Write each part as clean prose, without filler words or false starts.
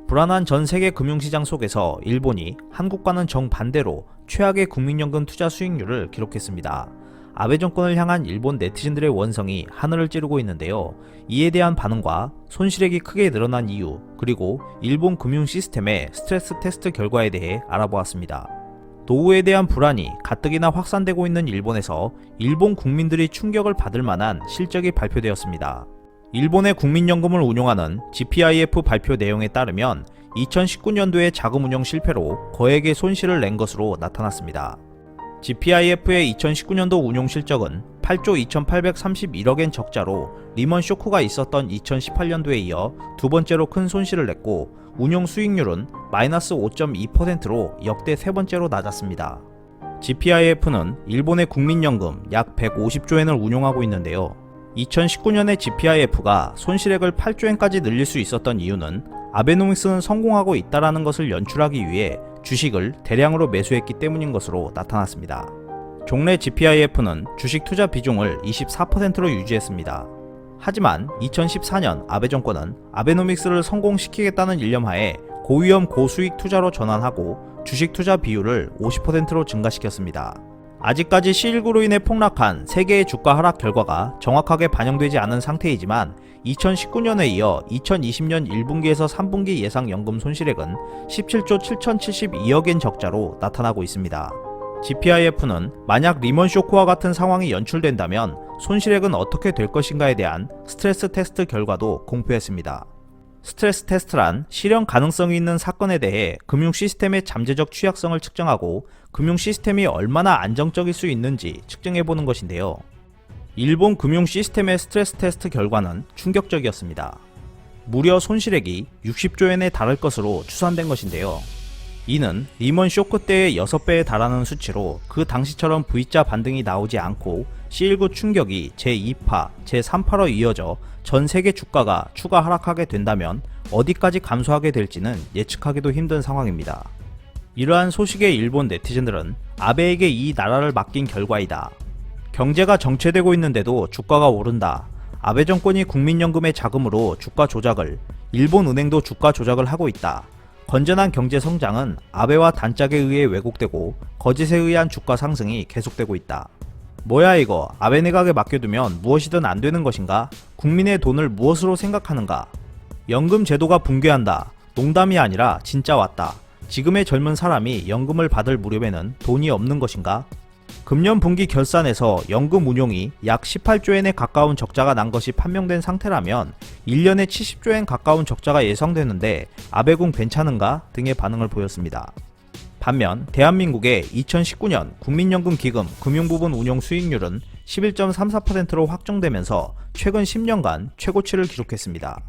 불안한 전 세계 금융시장 속에서 일본이 한국과는 정반대로 최악의 국민연금 투자 수익률을 기록했습니다. 아베 정권을 향한 일본 네티즌들의 원성이 하늘을 찌르고 있는데요. 이에 대한 반응과 손실액이 크게 늘어난 이유, 그리고 일본 금융 시스템의 스트레스 테스트 결과에 대해 알아보았습니다. 노후에 대한 불안이 가뜩이나 확산되고 있는 일본에서 일본 국민들이 충격을 받을 만한 실적이 발표되었습니다. 일본의 국민연금을 운용하는 GPIF 발표 내용에 따르면 2019년도의 자금 운용 실패로 거액의 손실을 낸 것으로 나타났습니다. GPIF의 2019년도 운용 실적은 8조 2831억엔 적자로 리먼 쇼크가 있었던 2018년도에 이어 두 번째로 큰 손실을 냈고, 운용 수익률은 마이너스 5.2%로 역대 세 번째로 낮았습니다. GPIF는 일본의 국민연금 약 150조엔을 운용하고 있는데요. 2019년에 GPIF가 손실액을 8조엔까지 늘릴 수 있었던 이유는 아베노믹스는 성공하고 있다는 것을 연출하기 위해 주식을 대량으로 매수했기 때문인 것으로 나타났습니다. 종래 GPIF는 주식 투자 비중을 24%로 유지했습니다. 하지만 2014년 아베 정권은 아베노믹스를 성공시키겠다는 일념하에 고위험 고수익 투자로 전환하고 주식 투자 비율을 50%로 증가시켰습니다. 아직까지 C19로 인해 폭락한 세계의 주가 하락 결과가 정확하게 반영되지 않은 상태이지만 2019년에 이어 2020년 1분기에서 3분기 예상 연금 손실액은 17조 7072억엔 적자로 나타나고 있습니다. GPIF는 만약 리먼 쇼크와 같은 상황이 연출된다면 손실액은 어떻게 될 것인가에 대한 스트레스 테스트 결과도 공표했습니다. 스트레스 테스트란 실현 가능성이 있는 사건에 대해 금융 시스템의 잠재적 취약성을 측정하고 금융 시스템이 얼마나 안정적일 수 있는지 측정해보는 것인데요. 일본 금융 시스템의 스트레스 테스트 결과는 충격적이었습니다. 무려 손실액이 60조엔에 달할 것으로 추산된 것인데요. 이는 리먼 쇼크 때의 6배에 달하는 수치로 그 당시처럼 V자 반등이 나오지 않고 C19 충격이 제2파, 제3파로 이어져 전 세계 주가가 추가 하락하게 된다면 어디까지 감소하게 될지는 예측하기도 힘든 상황입니다. 이러한 소식에 일본 네티즌들은 아베에게 이 나라를 맡긴 결과이다. 경제가 정체되고 있는데도 주가가 오른다. 아베 정권이 국민연금의 자금으로 주가 조작을, 일본 은행도 주가 조작을 하고 있다. 건전한 경제 성장은 아베와 단짝에 의해 왜곡되고 거짓에 의한 주가 상승이 계속되고 있다. 뭐야 이거, 아베 내각에 맡겨두면 무엇이든 안 되는 것인가? 국민의 돈을 무엇으로 생각하는가? 연금 제도가 붕괴한다. 농담이 아니라 진짜 왔다. 지금의 젊은 사람이 연금을 받을 무렵에는 돈이 없는 것인가? 금년 분기 결산에서 연금 운용이 약 18조엔에 가까운 적자가 난 것이 판명된 상태라면 1년에 70조엔 가까운 적자가 예상되는데 아베궁 괜찮은가? 등의 반응을 보였습니다. 반면 대한민국의 2019년 국민연금 기금 금융부분 운용 수익률은 11.34%로 확정되면서 최근 10년간 최고치를 기록했습니다.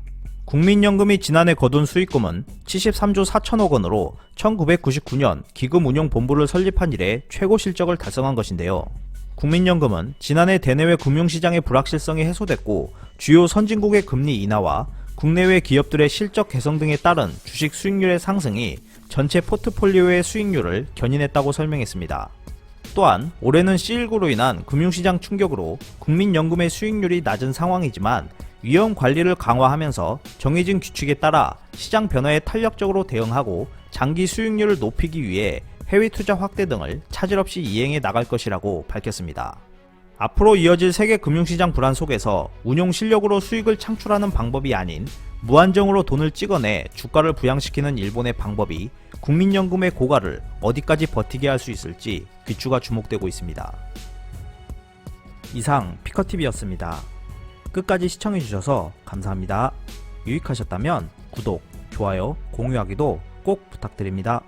국민연금이 지난해 거둔 수익금은 73조 4천억 원으로 1999년 기금운용본부를 설립한 이래 최고 실적을 달성한 것인데요. 국민연금은 지난해 대내외 금융시장의 불확실성이 해소됐고 주요 선진국의 금리 인하와 국내외 기업들의 실적 개선 등에 따른 주식 수익률의 상승이 전체 포트폴리오의 수익률을 견인했다고 설명했습니다. 또한 올해는 C19로 인한 금융시장 충격으로 국민연금의 수익률이 낮은 상황이지만 위험 관리를 강화하면서 정해진 규칙에 따라 시장 변화에 탄력적으로 대응하고 장기 수익률을 높이기 위해 해외 투자 확대 등을 차질 없이 이행해 나갈 것이라고 밝혔습니다. 앞으로 이어질 세계 금융시장 불안 속에서 운용 실력으로 수익을 창출하는 방법이 아닌 무한정으로 돈을 찍어내 주가를 부양시키는 일본의 방법이 국민연금의 고갈을 어디까지 버티게 할 수 있을지 귀추가 주목되고 있습니다. 이상 피커TV였습니다. 끝까지 시청해주셔서 감사합니다. 유익하셨다면 구독, 좋아요, 공유하기도 꼭 부탁드립니다.